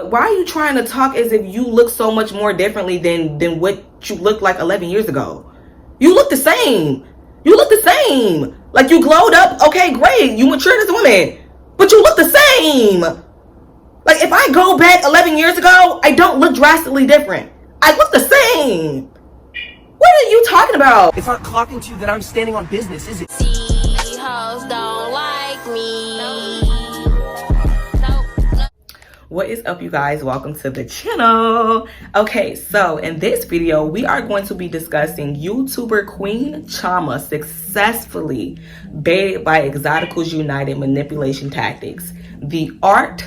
Why are you trying to talk as if you look so much more differently than what you looked like 11 years ago? You look the same. You look the same. Like, you glowed up. Okay, great. You matured as a woman. But you look the same. Like, if I go back 11 years ago, I don't look drastically different. I look the same. What are you talking about? It's not clocking to you that I'm standing on business, is it? See, hoes don't like me. What is up, you guys? Welcome to the channel. Okay, so in this video, we are going to be discussing YouTuber Queen Chama successfully baited by Exoticals United manipulation tactics. The art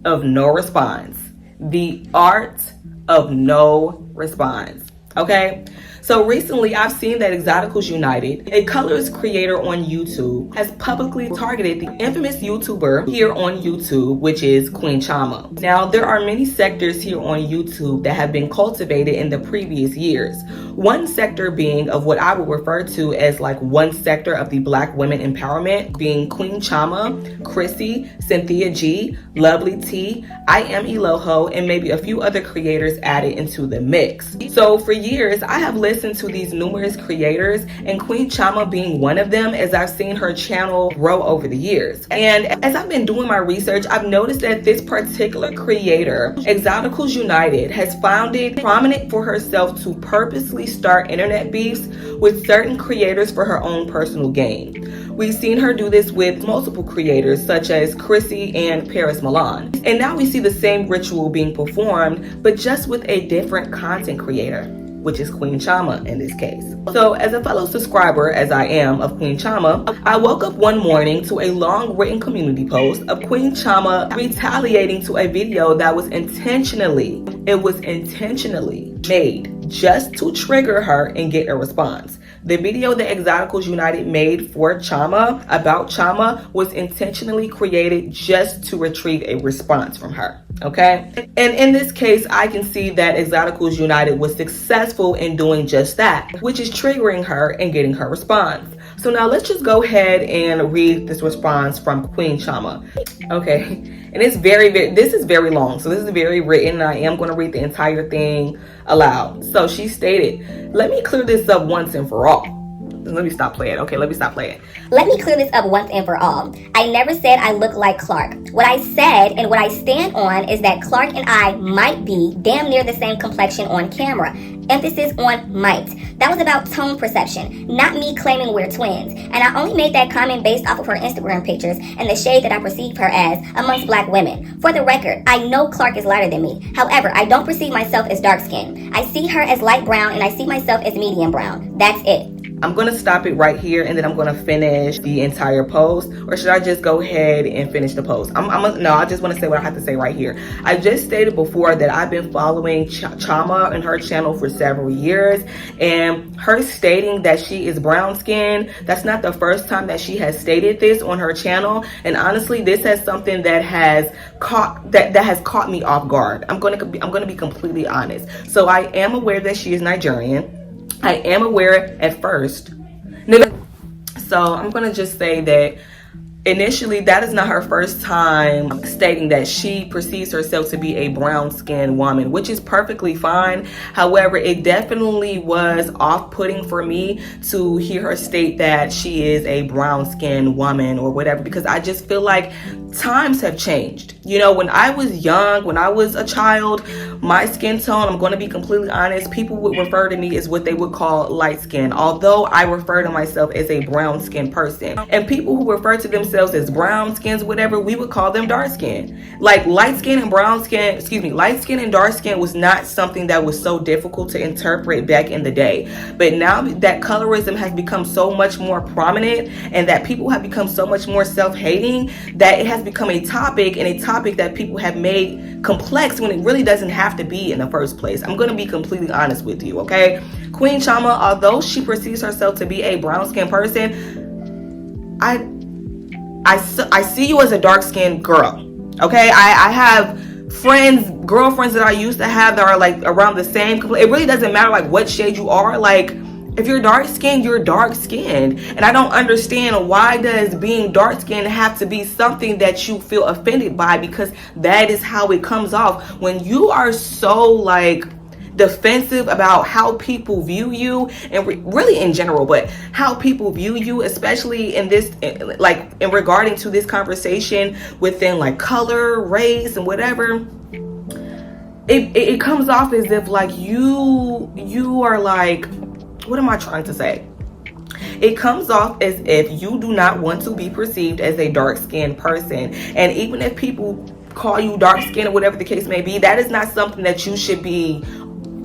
of no response. The art of no response. Okay? So recently, I've seen that Exoticals United, a colorist creator on YouTube, has publicly targeted the infamous YouTuber here on YouTube, which is Queen Chama. Now, there are many sectors here on YouTube that have been cultivated in the previous years. One sector being of what I would refer to as like one sector of the Black women empowerment, being Queen Chama, Chrissy, Cynthia G, Lovely T, I Am Eloho, and maybe a few other creators added into the mix. So for years, I have listened to these numerous creators, and Queen Chama being one of them, as I've seen her channel grow over the years. And as I've been doing my research, I've noticed that this particular creator, Exoticals United, has found it prominent for herself to purposely start internet beefs with certain creators for her own personal gain. We've seen her do this with multiple creators such as Chrissy and Paris Milan. And now we see the same ritual being performed, but just with a different content creator, which is Queen Chama in this case. So as a fellow subscriber, as I am, of Queen Chama, I woke up one morning to a long written community post of Queen Chama retaliating to a video that was intentionally made just to trigger her and get a response. The video that Exoticals United made for Chama, about Chama, was intentionally created just to retrieve a response from her, okay? And in this case, I can see that Exoticals United was successful in doing just that, which is triggering her and getting her response. So now let's just go ahead and read this response from Queen Chama. Okay, and it's this is very long, so this is very written. I am going to read the entire thing aloud. So she stated, "Let me clear this up once and for all." Let me stop playing. Okay, let me stop playing. Let me clear this up once and for all. I never said I look like Clark. What I said and what I stand on is that Clark and I might be damn near the same complexion on camera. Emphasis on might. That was about tone perception, not me claiming we're twins. And I only made that comment based off of her Instagram pictures and the shade that I perceive her as amongst Black women. For the record, I know Clark is lighter than me. However, I don't perceive myself as dark skinned. I see her as light brown and I see myself as medium brown. That's it. I'm going to stop it right here and then I'm going to finish the entire post. Or should I just go ahead and finish the post? No, I just want to say what I have to say right here. I just stated before that I've been following Chama and her channel for several years. And her stating that she is brown skinned, that's not the first time that she has stated this on her channel. And honestly, this is something that has caught me off guard. I'm going to be completely honest. So I am aware that she is Nigerian. I am aware at first. So I'm going to just say that initially, that is not her first time stating that she perceives herself to be a brown-skinned woman, which is perfectly fine. However, it definitely was off-putting for me to hear her state that she is a brown-skinned woman or whatever, because I just feel like times have changed. You know, when I was young, when I was a child, my skin tone, I'm going to be completely honest, people would refer to me as what they would call light skin, although I refer to myself as a brown skinned person. And people who refer to themselves as brown skins, whatever, we would call them dark skin. Like light skin and light skin and dark skin was not something that was so difficult to interpret back in the day. But now that colorism has become so much more prominent and that people have become so much more self-hating, that it has become a topic, and a topic that people have made complex when it really doesn't have to be in the first place. I'm going to be completely honest with you, okay? Queen Chama, although she perceives herself to be a brown-skinned person, I see you as a dark-skinned girl, okay? I have girlfriends that I used to have that are like around the same. It really doesn't matter like what shade you are. Like, If you're dark skinned, you're dark skinned. And I don't understand, why does being dark skinned have to be something that you feel offended by? Because that is how it comes off. When you are so like defensive about how people view you, and really in general, but how people view you, especially in this, like in regarding to this conversation within like color, race, and whatever, it comes off as if like you are like, what am I trying to say? It comes off as if you do not want to be perceived as a dark-skinned person. And even if people call you dark-skinned or whatever the case may be, that is not something that you should be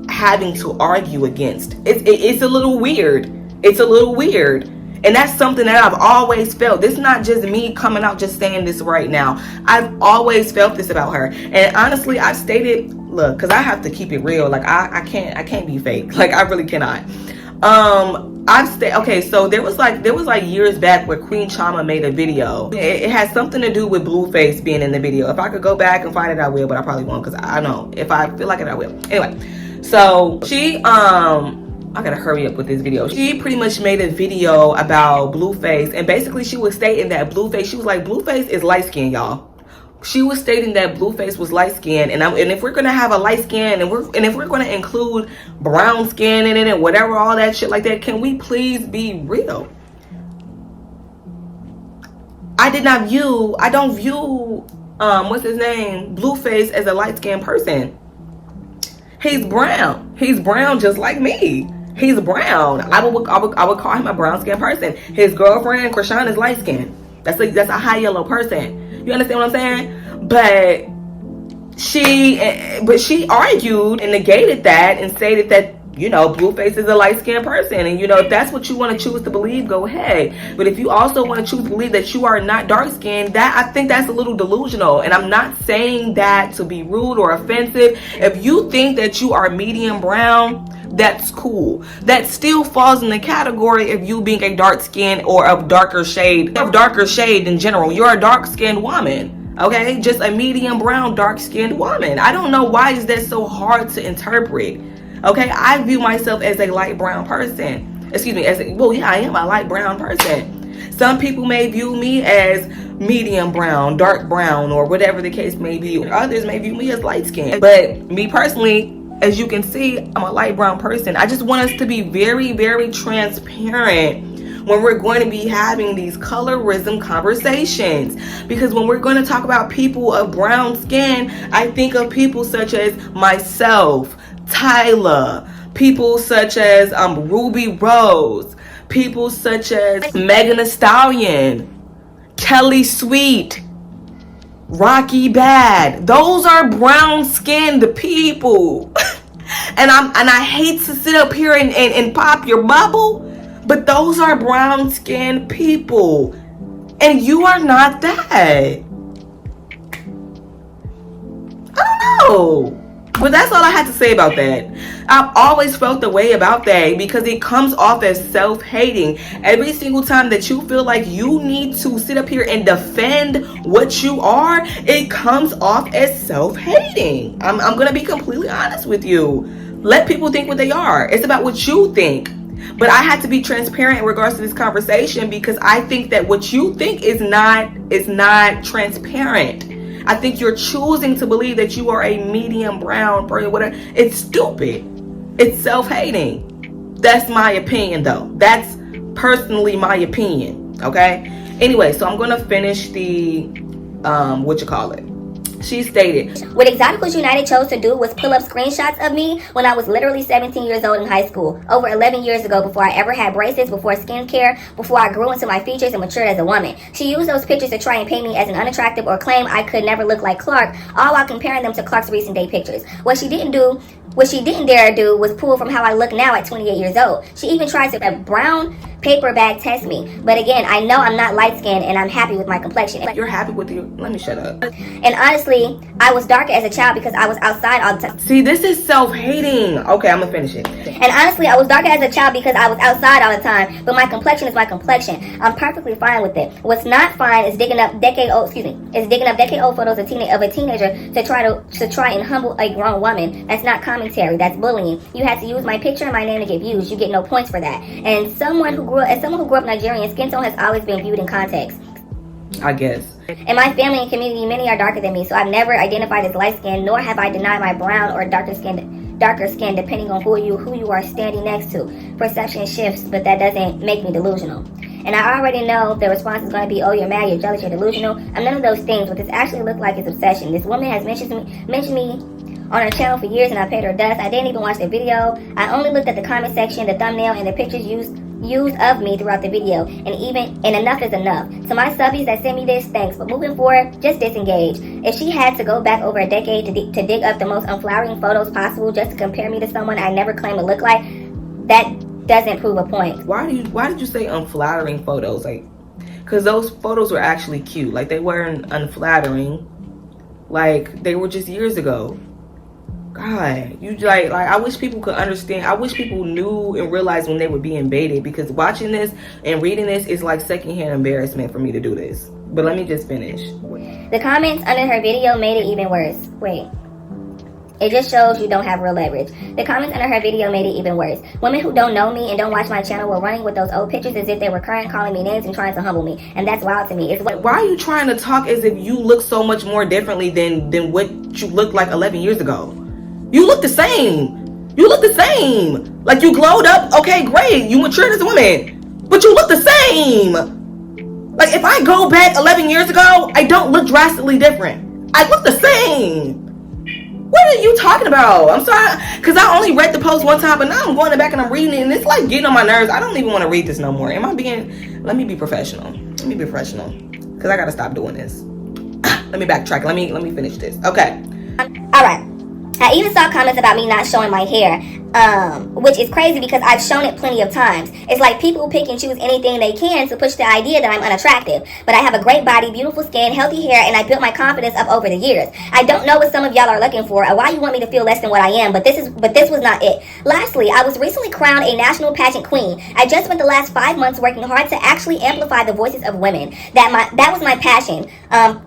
having to argue against. It's a little weird. It's a little weird. And that's something that I've always felt. This is not just me coming out just saying this right now. I've always felt this about her. And honestly, I've stated, look, because I have to keep it real. Like I can't be fake. Like I really cannot. Okay, so there was like years back where Queen Chama made a video. It has something to do with Blueface being in the video. If I could go back and find it, I will, but I probably won't, because I know if I feel like it, I will. Anyway, so she I gotta hurry up with this video. She pretty much made a video about Blueface, and basically she was stating that Blueface, she was like, Blueface is light skinned, y'all. She was stating that Blueface was light skinned, and if we're gonna have a light skin, and if we're gonna include brown skin in it and whatever, all that shit like that, can we please be real? I don't view what's his name, Blueface, as a light skinned person. He's brown. He's brown just like me. He's brown. I would call him a brown skinned person. His girlfriend Krishan is light skinned. That's a high yellow person. You understand what I'm saying? But she argued and negated that and stated that, you know, Blueface is a light-skinned person. And, you know, if that's what you want to choose to believe, go ahead. But if you also want to choose to believe that you are not dark-skinned, I think that's a little delusional. And I'm not saying that to be rude or offensive. If you think that you are medium brown, that's cool. That still falls in the category of you being a dark skin or of darker shade in general. You're a dark skinned woman, okay? Just a medium brown dark skinned woman. I don't know why is that so hard to interpret. Okay, I view myself as a light brown person. Excuse me, I am a light brown person. Some people may view me as medium brown, dark brown, or whatever the case may be. Others may view me as light skinned. But me personally, as you can see, I'm a light brown person. I just want us to be very, very transparent when we're going to be having these colorism conversations. Because when we're going to talk about people of brown skin, I think of people such as myself, Tyler, people such as Ruby Rose, people such as Megan Thee Stallion, Kelly Sweet, Rocky Bad. Those are brown skinned people. and I hate to sit up here and pop your bubble, but those are brown skinned people. And you are not that. I don't know. But that's all I had to say about that. I've always felt the way about that because it comes off as self-hating. Every single time that you feel like you need to sit up here and defend what you are, it comes off as self-hating. I'm going to be completely honest with you. Let people think what they are. It's about what you think. But I had to be transparent in regards to this conversation because I think that what you think is not transparent. I think you're choosing to believe that you are a medium brown person, whatever. It's stupid. It's self-hating. That's my opinion, though. That's personally my opinion. Okay? Anyway, so I'm going to finish the, She stated, what Exoticals United chose to do was pull up screenshots of me when I was literally 17 years old in high school, over 11 years ago, before I ever had braces, before skincare, before I grew into my features and matured as a woman. She used those pictures to try and paint me as an unattractive or claim I could never look like Clark, all while comparing them to Clark's recent day pictures. What she didn't dare do was pull from how I look now at 28 years old. She even tried to brown paper bag test me. But again, I know I'm not light skinned and I'm happy with my complexion. You're happy with your, let me shut up. And honestly, I was darker as a child because I was outside all the time. See, this is self-hating. Okay, I'm gonna finish it. And honestly, I was darker as a child because I was outside all the time, but my complexion is my complexion. I'm perfectly fine with it. What's not fine is digging up decade-old photos of a teenager to try and humble a grown woman. That's not commentary. That's bullying. You had to use my picture and my name to get views. You get no points for that. And someone who grew up Nigerian, skin tone has always been viewed in context. I guess. In my family and community, many are darker than me, so I've never identified as light skinned, nor have I denied my brown or darker skin, depending on who you are standing next to. Perception shifts, but that doesn't make me delusional. And I already know the response is going to be, oh, you're mad, you're jealous, you're delusional. I'm none of those things. What this actually looks like is obsession. This woman has mentioned me on her channel for years, and I paid her dust. I didn't even watch the video. I only looked at the comment section, the thumbnail, and the pictures used of me throughout the video, and enough is enough. To my subbies that sent me this, thanks, but moving forward, just disengage. If she had to go back over a decade to dig up the most unflowering photos possible just to compare me to someone I never claimed to look like, that doesn't prove a point. Why did you say unflattering photos? Like, because those photos were actually cute. Like, they weren't unflattering. Like, they were just years ago. God, you like I wish people could understand. I wish people knew and realized when they were being baited, because watching this and reading this is like secondhand embarrassment for me to do this. But let me just finish. The comments under her video made it even worse. Wait. It just shows you don't have real leverage. The comments under her video made it even worse. Women who don't know me and don't watch my channel were running with those old pictures as if they were current, calling me names and trying to humble me. And that's wild to me. Why are you trying to talk as if you look so much more differently than what you looked like 11 years ago? You look the same. You look the same. Like, you glowed up. Okay, great. You matured as a woman. But you look the same. Like, if I go back 11 years ago, I don't look drastically different. I look the same. What are you talking about? I'm sorry, because I only read the post one time, but now I'm going back and I'm reading it, and it's like getting on my nerves. I don't even want to read this no more. Let me be professional. Let me be professional, because I got to stop doing this. Let me backtrack. Let me finish this. Okay. All right. I even saw comments about me not showing my hair, which is crazy because I've shown it plenty of times. It's like people pick and choose anything they can to push the idea that I'm unattractive. But I have a great body, beautiful skin, healthy hair, and I built my confidence up over the years. I don't know what some of y'all are looking for or why you want me to feel less than what I am, but this was not it. Lastly, I was recently crowned a national pageant queen. I just spent the last 5 months working hard to actually amplify the voices of women. That was my passion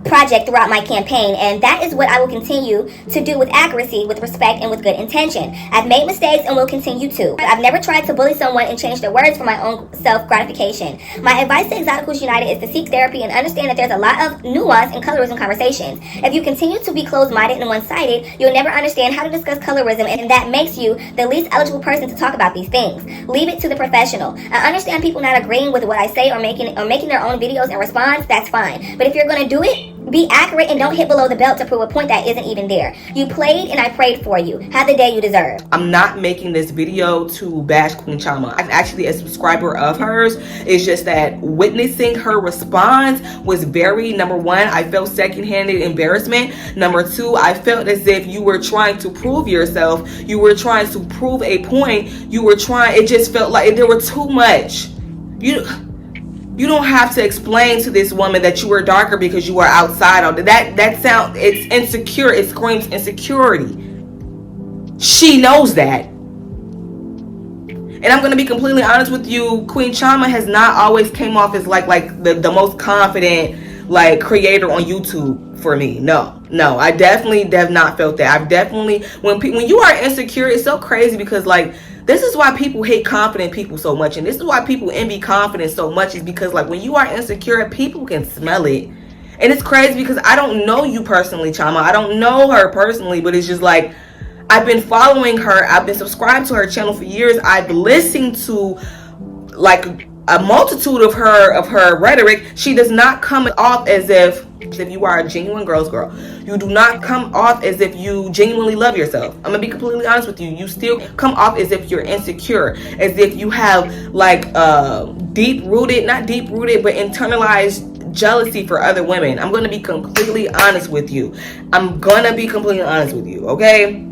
project throughout my campaign, and that is what I will continue to do with accuracy, with respect, and with good intention. I've made mistakes and will continue to. I've never tried to bully someone and change their words for my own self-gratification. My advice to Exoticals United is to seek therapy and understand that there's a lot of nuance and colorism conversations. If you continue to be closed-minded and one-sided, you'll never understand how to discuss colorism, and that makes you the least eligible person to talk about these things. Leave it to the professional. I understand people not agreeing with what I say or making their own videos in response. That's fine. But if you're going to do it, be accurate and don't hit below the belt to prove a point that isn't even there. You played and I prayed for you. Have the day you deserve. I'm not making this video to bash Queen Chama. I'm actually a subscriber of hers. It's just that witnessing her response was very, number one, I felt secondhand embarrassment. Number two, I felt as if you were trying to prove yourself. You were trying to prove a point. It just felt like there were too much. You don't have to explain to this woman that you are darker because you are outside. It's insecure. It screams insecurity. She knows that. And I'm going to be completely honest with you. Queen Chama has not always came off as like the most confident like creator on YouTube for me. No, I definitely have not felt that. I've definitely, when you are insecure, it's so crazy because like, this is why people hate confident people so much, and this is why people envy confidence so much, is because like when you are insecure, people can smell it. And it's crazy because I don't know you personally, Chama. I don't know her personally, but it's just like, I've been following her. I've been subscribed to her channel for years. I've listened to like a multitude of her rhetoric. She does not come off as if you are a genuine girl's girl. You do not come off as if you genuinely love yourself. I'm gonna be completely honest with you. You still come off as if you're insecure, as if you have like not deep rooted, but internalized jealousy for other women. I'm gonna be completely honest with you. Okay?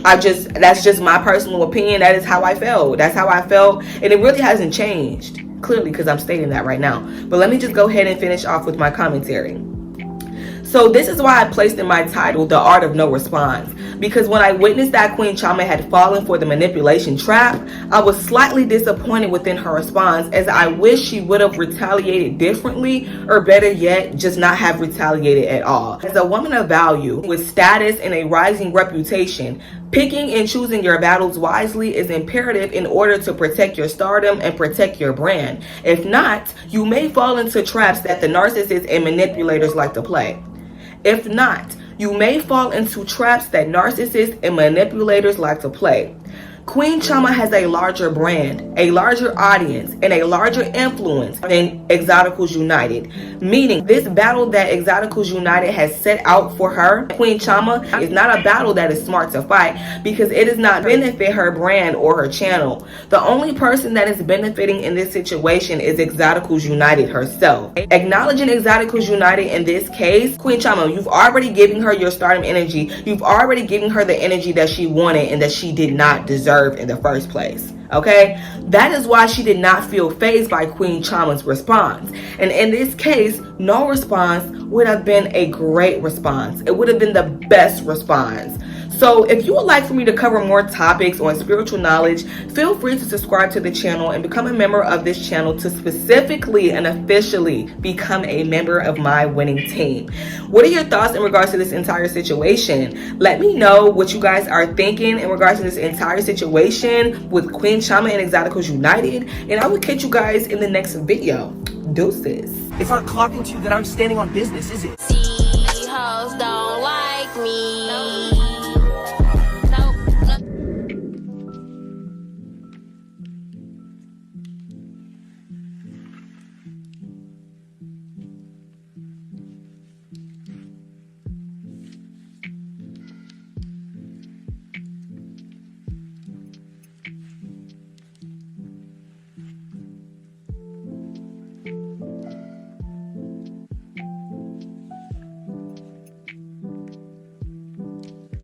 That's just my personal opinion. That is how I felt. That's how I felt, and it really hasn't changed. clearly because I'm stating that right now. But let me just go ahead and finish off with my commentary. So this is why I placed in my title, The Art of No Response. Because when I witnessed that Queen Chama had fallen for the manipulation trap, I was slightly disappointed within her response, as I wish she would have retaliated differently, or better yet, just not have retaliated at all. As a woman of value, with status and a rising reputation, picking and choosing your battles wisely is imperative in order to protect your stardom and protect your brand. If not, you may fall into traps that the narcissists and manipulators like to play. If not, you may fall into traps that narcissists and manipulators like to play. Queen Chama has a larger brand, a larger audience, and a larger influence than Exoticals United. Meaning, this battle that Exoticals United has set out for her, Queen Chama, is not a battle that is smart to fight because it does not benefit her brand or her channel. The only person that is benefiting in this situation is Exoticals United herself. Acknowledging Exoticals United in this case, Queen Chama, you've already given her your stardom energy. You've already given her the energy that she wanted and that she did not deserve in the first place. Okay, that is why she did not feel fazed by Queen Chama's response. And in this case, no response would have been a great response. It would have been the best response. So if you would like for me to cover more topics on spiritual knowledge, feel free to subscribe to the channel and become a member of this channel to specifically and officially become a member of my winning team. What are your thoughts in regards to this entire situation? Let me know what you guys are thinking in regards to this entire situation with Queen Chama and Exoticals United, and I will catch you guys in the next video. Deuces. It's not clocking to you that I'm standing on business, is it? See, hoes don't like me.